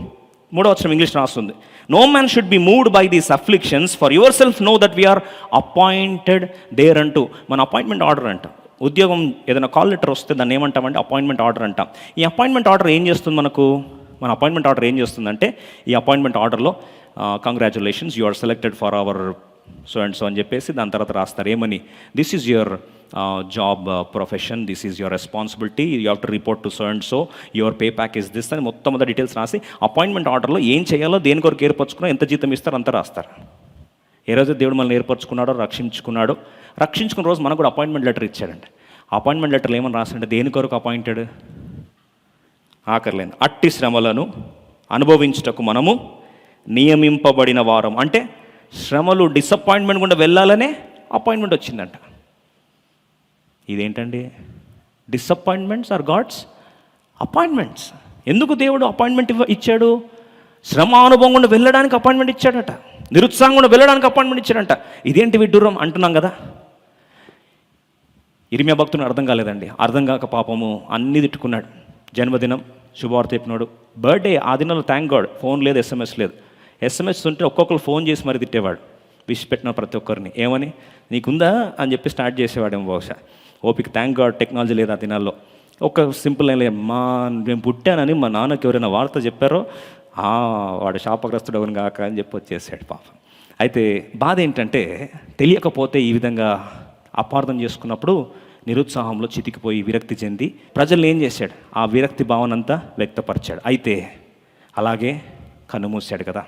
3వ వచనం ఇంగ్లీష్ రాస్తుంది, no man should be moved by these afflictions, for your self know that we are appointed there అంటూ. మన అపాయింట్మెంట్ ఆర్డర్ అంట. ఉద్యోగం ఏదైనా కాల్ లెటర్ వస్తే దాన్ని ఏమంటామంటే అపాయింట్మెంట్ ఆర్డర్ అంటాం. ఈ అపాయింట్మెంట్ ఆర్డర్ ఏం చేస్తుంది మనకు? మన అపాయింట్మెంట్ ఆర్డర్ ఏం చేస్తుందంటే, ఈ అపాయింట్మెంట్ ఆర్డర్లో congratulations, you are selected for our so and so అని చెప్పేసి దాని తర్వాత రాస్తారు ఏమని, this is your job profession, this is your responsibility, you have to report to so and so, your pay pack is this అని మొత్తం అంతా details రాసి అపాయింట్మెంట్ ఆర్డర్లో ఏం చేయాలో, దేని కొరకు ఏర్పరచుకున్నా, ఎంత జీతం ఇస్తారో అంతా రాస్తారు. ఏ రోజు దేవుడు మనల్ని ఏర్పరచుకున్నాడో, రక్షించుకున్న రోజు మనకు కూడా అపాయింట్మెంట్ లెటర్ ఇచ్చాడండి. అపాయింట్మెంట్ లెటర్లు ఏమని రాసాడంటే, దేని కొరకు అపాయింటెడ్? ఆఖరిలేదు, అట్టి శ్రమలను అనుభవించుటకు మనము నియమింపబడిన వారం. అంటే శ్రమలు డిసప్పాయింట్మెంట్ గుండా వెళ్ళాలనే అపాయింట్మెంట్ వచ్చిందంట. ఇదేంటండి? Disappointments are God's appointments. ఎందుకు దేవుడు అపాయింట్మెంట్ ఇచ్చాడు? శ్రమ అనుభవం గుండా వెళ్ళడానికి అపాయింట్మెంట్ ఇచ్చాడట, నిరుత్సాహం గుండా వెళ్ళడానికి అపాయింట్మెంట్ ఇచ్చాడంట. ఇదేంటి విడ్డూరం అంటున్నాం కదా. ఇర్మియా భక్తుని అర్థం కాలేదండి. అర్థం కాక పాపము అన్నీ తిట్టుకున్నాడు. జన్మదినం శుభవార్త చెప్పినాడు, బర్త్డే ఆ దినంలో థ్యాంక్ గాడ్ ఫోన్ లేదు, ఎస్ఎంఎస్ లేదు. ఎస్ఎంఎస్ ఉంటే ఒక్కొక్కరు ఫోన్ చేసి మరి తిట్టేవాడు, విష్ పెట్టిన ప్రతి ఒక్కరిని. ఏమని, నీకుందా అని చెప్పి స్టార్ట్ చేసేవాడేమో బహుశా. ఓపిక, థ్యాంక్ గాడ్ టెక్నాలజీ లేదు ఆ దినాల్లో. ఒక సింపుల్ లైన్, నేను పుట్టానని మా నాన్నకి ఎవరైనా వార్త చెప్పారో వాడు శాపగ్రస్తుడు అవును కాక అని చెప్పి వచ్చేసాడు పాపం. అయితే బాధ ఏంటంటే తెలియకపోతే ఈ విధంగా అపార్థం చేసుకున్నప్పుడు నిరుత్సాహంలో చితికిపోయి విరక్తి చెంది ప్రజల్ని ఏం చేశాడు, ఆ విరక్తి భావన అంతా వ్యక్తపరిచాడు. అయితే అలాగే కన్నుమూశాడు కదా.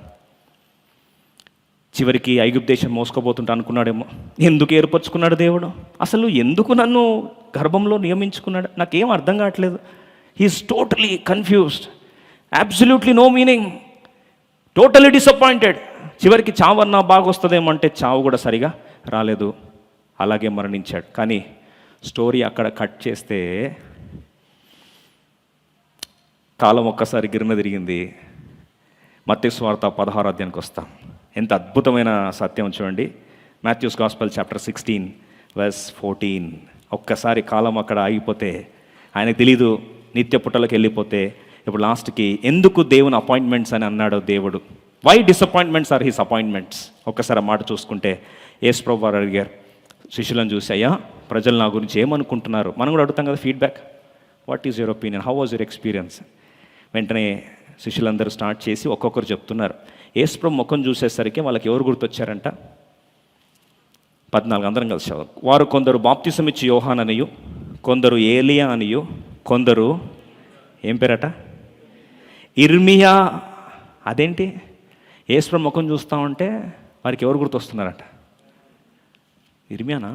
చివరికి ఐగుప్తు దేశం మోసుకోబోతుంటా అనుకున్నాడేమో. ఎందుకు ఏర్పరచుకున్నాడు దేవుడు? అసలు ఎందుకు నన్ను గర్భంలో నియమించుకున్నాడు? నాకేం అర్థం కావట్లేదు. He is totally confused, absolutely no meaning, totally disappointed. చివరికి చావన్నా బాగొస్తుందేమంటే చావు కూడా సరిగా రాలేదు, అలాగే మరణించాడు. కానీ స్టోరీ అక్కడ కట్ చేస్తే కాలం ఒక్కసారి గిరిన తిరిగింది. మత్తయి సువార్త 16వ అధ్యాయానికి వస్తాం. ఎంత అద్భుతమైన సత్యం చూడండి. Matthew's gospel chapter 16 verse 14. ఒక్కసారి కాలం అక్కడ ఆగిపోతే, ఆయనకు తెలీదు, నిత్య పుట్టలకు వెళ్ళిపోతే ఇప్పుడు లాస్ట్కి ఎందుకు దేవుని అపాయింట్మెంట్స్ అని అన్నాడో దేవుడు. Why disappointments are his appointments. ఒక్కసారి మాట చూసుకుంటే యేసు ప్రభువు వారు అడిగారు శిష్యులను చూసి, అయ్యా ప్రజలు నా గురించి ఏమనుకుంటున్నారు? మనం కూడా అడుగుతాం కదా feedback. What is your opinion, how was your experience? వెంటనే శిష్యులందరూ స్టార్ట్ చేసి ఒక్కొక్కరు చెప్తున్నారు. యేసు ప్రభు ముఖం చూసేసరికి వాళ్ళకి ఎవరు గుర్తొచ్చారంట? 14 అందరం కలిసి వారు కొందరు బాప్తిసం ఇచ్చి యోహాన్ అనియు, కొందరు ఏలియా అనియు, కొందరు ఏం పేరట ఇర్మియా. అదేంటి? యేసు ప్రభు ముఖం చూస్తూ ఉంటే వారికి ఎవరు గుర్తొస్తున్నారట? ఇర్మియానా?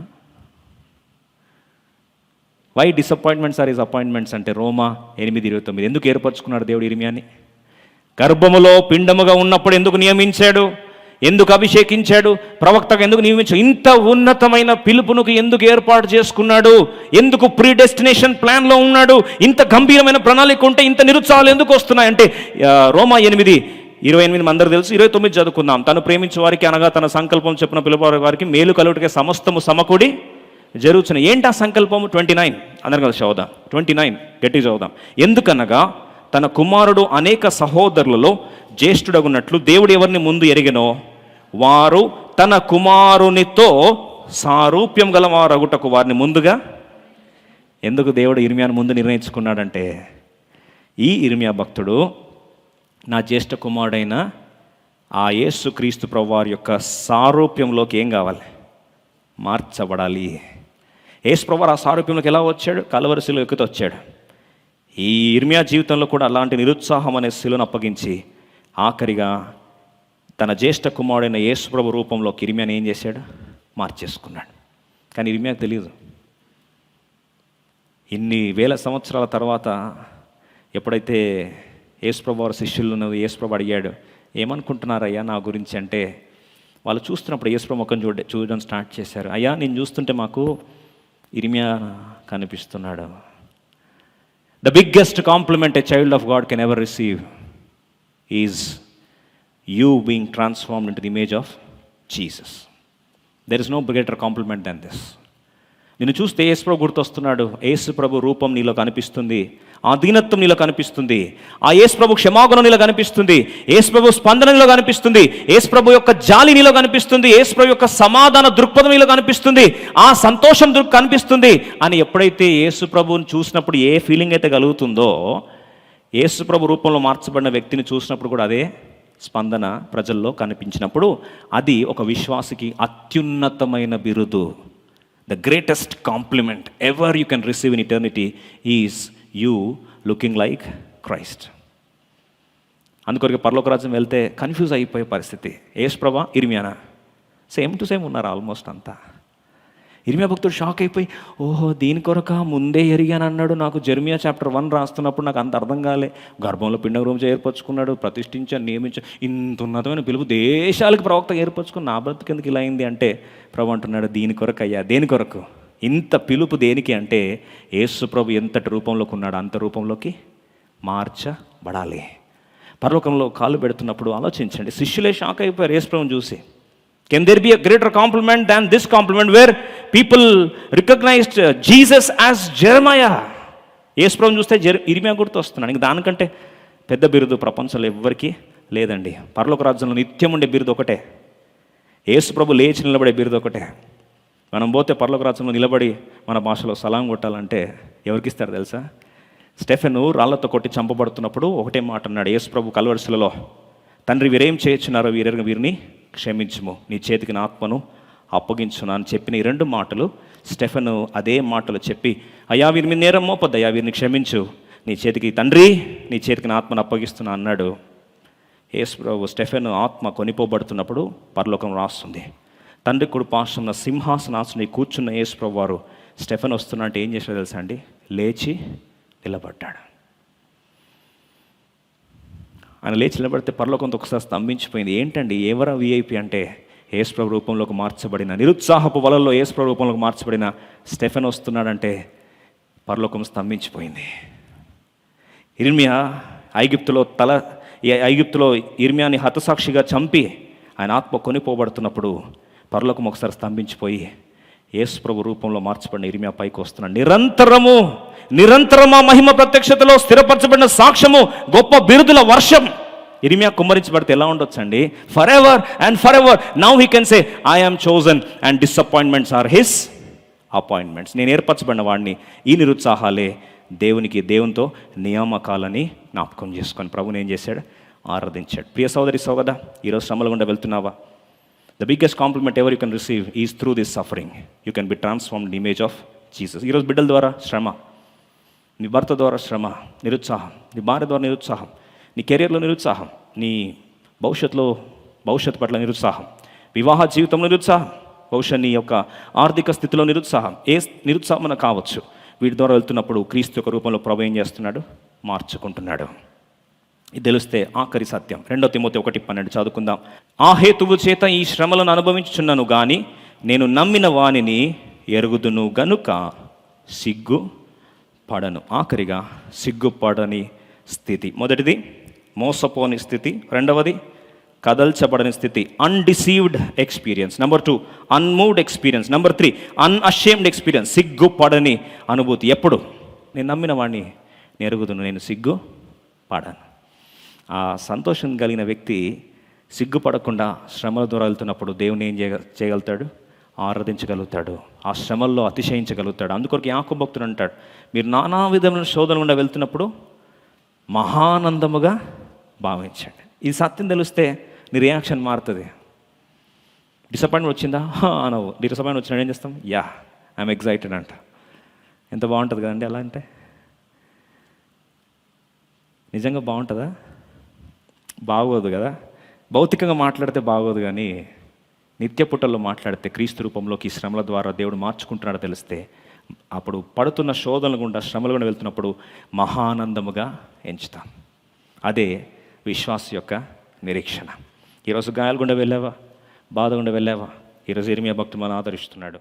Why disappointments are his appointments అంటే రోమా 8:29. ఎందుకు ఏర్పరచుకున్నాడు దేవుడు ఇర్మియాని? గర్భములో పిండముగా ఉన్నప్పుడు ఎందుకు నియమించాడు? ఎందుకు అభిషేకించాడు? ప్రవక్తగా ఎందుకు నియమించాడు? ఇంత ఉన్నతమైన పిలుపునకు ఎందుకు ఏర్పాటు చేసుకున్నాడు? ఎందుకు ప్రీడెస్టినేషన్ ప్లాన్లో ఉన్నాడు? ఇంత గంభీరమైన ప్రణాళిక ఉంటే ఇంత నిరుత్సాహాలు ఎందుకు వస్తున్నాయంటే రోమా 8:28 అందరూ తెలుసు. 29 చదువుకుందాం. తను ప్రేమించే వారికి అనగా తన సంకల్పం చెప్పిన పిలుపు వారికి మేలు కలుగుటకే సమస్తము సమకూడి జరుగుతున్నాయి. ఏంటి ఆ సంకల్పము? 29 అందరం కలిసి చదువుదాం. 29 గట్టి చదువుదాం. ఎందుకనగా తన కుమారుడు అనేక సహోదరులలో జ్యేష్ఠుడగున్నట్లు దేవుడు ఎవరిని ముందు ఎరిగెనో వారు తన కుమారునితో సారూప్యం గల వారగుటకు వారిని ముందుగా. ఎందుకు దేవుడు ఇర్మియాను ముందు నిర్ణయించుకున్నాడంటే, ఈ ఇర్మియా భక్తుడు నా జ్యేష్ఠ కుమారుడైన ఆ యేసు క్రీస్తు ప్రభువారి యొక్క సారూప్యంలోకి ఏం కావాలి? మార్చబడాలి. యేసు ప్రభువారు ఆ సారూప్యంలోకి ఎలా వచ్చాడు? కల్వరి శిలువ ఎక్కుతూ వచ్చాడు. ఈ ఇర్మియా జీవితంలో కూడా అలాంటి నిరుత్సాహం అనే శిలువను అప్పగించి ఆఖరిగా తన జ్యేష్ఠ కుమారుడైన యేసు ప్రభు రూపంలోకి ఇర్మియాని ఏం చేశాడు? మార్చేసుకున్నాడు. కానీ ఇర్మియాకు తెలియదు. ఇన్ని వేల సంవత్సరాల తర్వాత ఎప్పుడైతే యేసు ప్రభు వారి శిష్యులను యేసు ప్రభు అడిగాడు, ఏమనుకుంటున్నారయ్యా నా గురించి అంటే, వాళ్ళు చూస్తున్నప్పుడు యేసు ప్రభు ముఖం చూడడం స్టార్ట్ చేశారు. అయ్యా నేను చూస్తుంటే మాకు ఇర్మియా కనిపిస్తున్నాడు. The biggest compliment a child of God can ever receive is you being transformed into the image of Jesus. There is no greater compliment than this. నిన్ను చూస్తే యేసు ప్రభు గుర్తొస్తున్నాడు. యేసు ప్రభు రూపం నీలో కనిపిస్తుంది, ఆ దీనత్వం నీలో కనిపిస్తుంది, ఆ యేసు ప్రభు క్షమాగుణం నీలో కనిపిస్తుంది, యేసు ప్రభు స్పందన నీలో కనిపిస్తుంది, యేసు ప్రభు యొక్క జాలి నీలో కనిపిస్తుంది, యేసు ప్రభు యొక్క సమాధాన దృక్పథం నీలో కనిపిస్తుంది, ఆ సంతోషం కనిపిస్తుంది అని ఎప్పుడైతే యేసు ప్రభువుని చూసినప్పుడు ఏ ఫీలింగ్ అయితే కలుగుతుందో, యేసు ప్రభు రూపంలో మార్చబడిన వ్యక్తిని చూసినప్పుడు కూడా అదే స్పందన ప్రజల్లో కనిపించినప్పుడు అది ఒక విశ్వాసికి అత్యున్నతమైన బిరుదు. The greatest compliment ever you can receive in eternity is you looking like Christ. అందుకొరకు పరలోక రాజ్యం వెళ్తే కన్ఫ్యూజ్ అయిపోయే పరిస్థితి. యేసు ప్రభా ఇర్మియానా సేమ్ టు సేమ్ ఉన్నారు ఆల్మోస్ట్ అంతా. ఇర్మియా భక్తుడు షాక్ అయిపోయి, ఓహో దీని కొరక ముందే ఎరిగాను అన్నాడు. నాకు జెర్మియా చాప్టర్ 1 రాస్తున్నప్పుడు నాకు అంత అర్థం కాలే. గర్భంలో పిండ రూమ్ ఏర్పరచుకున్నాడు, ప్రతిష్ఠించాను, నియమించాను, ఇంత ఉన్నతమైన పిలుపు దేశాలకు ప్రవక్త ఏర్పరచుకుని నా బ్రతికెందుకు ఇలా అయింది అంటే, ప్రభు అంటున్నాడు దీని కొరకు అయ్యా. దేని కొరకు? ఇంత పిలుపు దేనికి అంటే, యేసు ప్రభు ఎంతటి రూపంలోకి ఉన్నాడు అంత రూపంలోకి మార్చబడాలి. పరలోకంలో కాళ్ళు పెడుతున్నప్పుడు ఆలోచించండి. శిష్యులే షాక్ అయిపోయారు యేసు ప్రభుని చూసి. Can there be a greater compliment than this compliment where people recognized Jesus as Jeremiah? యేసు ప్రభుని చూస్తే ఇర్మియా గుర్తు వస్తున్నాడు. ఇంక దానికంటే పెద్ద బిరుదు ప్రపంచంలో ఎవ్వరికీ లేదండి. పరలోక రాజ్యంలో నిత్యం ఉండే బిరుదు ఒకటే, యేసు ప్రభు లేచి నిలబడే బిరుదు ఒకటే. మనం పోతే పరలోక రాజ్యంలో నిలబడి మన భాషలో సలాం కొట్టాలంటే ఎవరికి ఇస్తారు తెలుసా? స్టెఫెను రాళ్లతో కొట్టి చంపబడుతున్నప్పుడు ఒకటే మాట అన్నాడు యేసు ప్రభు కల్వరి శిలువలో, తండ్రి వీరేం చేయించున్నారో వీరిని క్షమించుము, నీ చేతికి నా ఆత్మను అప్పగించును అని చెప్పిన ఈ 2 మాటలు స్టెఫెను అదే మాటలు చెప్పి, అయ్యా వీరి మీద నేరం మోపొద్దు, అయ్యా వీరిని క్షమించు, నీ చేతికి తండ్రి నీ చేతికి నా ఆత్మను అప్పగిస్తున్నా అన్నాడు. యేసు ప్రభు స్టెఫెను ఆత్మ కొనిపోబడుతున్నప్పుడు పరలోకం రాస్తుంది, తండ్రి కుడి పార్శ్వమున సింహాసనాసనుడై కూర్చున్న యేసు ప్రభు వారు స్టెఫెన్ వస్తున్నా అంటే ఏం చేశాడో తెలుసా అండి? లేచి నిలబడ్డాడు. ఆయన లేచి నిలబడితే పరలోకంతో ఒకసారి స్తంభించిపోయింది. ఏంటండి ఎవరా విఐపి అంటే, యేసు ప్రభు రూపంలోకి మార్చబడిన, నిరుత్సాహపు వలల్లో యేసు ప్రభు రూపంలోకి మార్చబడిన స్టెఫెన్ వస్తున్నాడంటే పరలోకం స్తంభించిపోయింది. ఇర్మియా ఐగుప్తులో ఇర్మియాని హతసాక్షిగా చంపి ఆయన ఆత్మ కొనిపోబడుతున్నప్పుడు పరలోకం ఒకసారి స్తంభించిపోయి యేసు ప్రభు రూపంలో మార్చబడిన ఇర్మియా పైకి వస్తున్నాడు. నిరంతరమా మహిమ ప్రత్యక్షతలో స్థిరపరచబడిన సాక్ష్యము, గొప్ప బిరుదుల వర్షం. ఇర్మియా కుమ్మరించబడితే ఎలా ఉండొచ్చండి? For ever and for ever now he can say I am chosen and disappointments are his appointments. నేను ఏర్పరచబడిన వాడిని, ఈ నిరుత్సాహాలే దేవునితో నియామకాలని జ్ఞాపకం చేసుకొని ప్రభుని ఏం చేశాడు? ఆరాధించాడు. ప్రియ సోదరి సోదరా, ఈరోజు శ్రమల గుండా వెళ్తున్నావా? The biggest complement ever you can receive is through this suffering. You can be transformed image of Jesus. ఈరోజు బిడ్డల ద్వారా శ్రమ, నీ భర్త ద్వారా శ్రమ, నిరుత్సాహం, నీ భార్య ద్వారా నిరుత్సాహం, నీ కెరియర్లో నిరుత్సాహం, నీ భవిష్యత్తు పట్ల నిరుత్సాహం, వివాహ జీవితంలో నిరుత్సాహం, బహుశా నీ యొక్క ఆర్థిక స్థితిలో నిరుత్సాహం, ఏ నిరుత్సాహం కావచ్చు. వీటి ద్వారా వెళ్తున్నప్పుడు క్రీస్తు యొక్క రూపంలో ప్రభు ఏం చేస్తున్నాడు? మార్చుకుంటున్నాడు. ఇది తెలిస్తే ఆఖరి సత్యం 2 తిమోతి 1:12 చదువుకుందాం. ఆ హేతువు చేత ఈ శ్రమలను అనుభవించుచున్నాను గాని నేను నమ్మిన వానిని ఎరుగుదును గనుక సిగ్గు పడను. ఆఖరిగా సిగ్గుపడని స్థితి. మొదటిది మోసపోని స్థితి, రెండవది కదల్చబడని స్థితి, undeceived experience. Number 2 unmoved experience. Number 3 unashamed experience. సిగ్గుపడని అనుభూతి. ఎప్పుడు? నేను నమ్మిన వాడిని ఎరుగుదును, నేను సిగ్గు పడను. ఆ సంతోషం కలిగిన వ్యక్తి సిగ్గుపడకుండా శ్రమల ద్వారా వెళ్తున్నప్పుడు దేవుని ఏం చేయగలుగుతాడు? ఆరాధించగలుగుతాడు. ఆ శ్రమల్లో అతిశయించగలుగుతాడు. అందుకొరకు యాకోబు భక్తుడు అంటాడు, మీరు నానా విధమైన శోధనల గుండా వెళ్తున్నప్పుడు మహానందముగా భావించండి. ఈ సత్యం తెలిస్తే నీ రియాక్షన్ మారుతుంది. డిసప్పాయింట్మెంట్ వచ్చిందా అనవు. డిసప్పాయింట్ వచ్చినా ఏం చేస్తాం? ఐఎమ్ ఎగ్జైటెడ్ అంట. ఎంత బాగుంటుంది కదండి అలా అంటే. నిజంగా బాగుంటుందా? బాగోదు కదా. భౌతికంగా మాట్లాడితే బాగోదు, కానీ నిత్య పుటల్లో మాట్లాడితే క్రీస్తు రూపంలోకి శ్రమల ద్వారా దేవుడు మార్చుకుంటున్నాడో తెలిస్తే అప్పుడు పడుతున్న శోధనలు గుండా శ్రమలు గుండా వెళ్తున్నప్పుడు మహానందముగా ఎంచుతాం. అదే విశ్వాస యొక్క నిరీక్షణ. ఈరోజు గాయాల గుండా వెళ్ళావా? బాధ గుండా వెళ్ళావా? ఈరోజు ఇర్మియా భక్తుడు మనం ఆదరిస్తున్నాడు.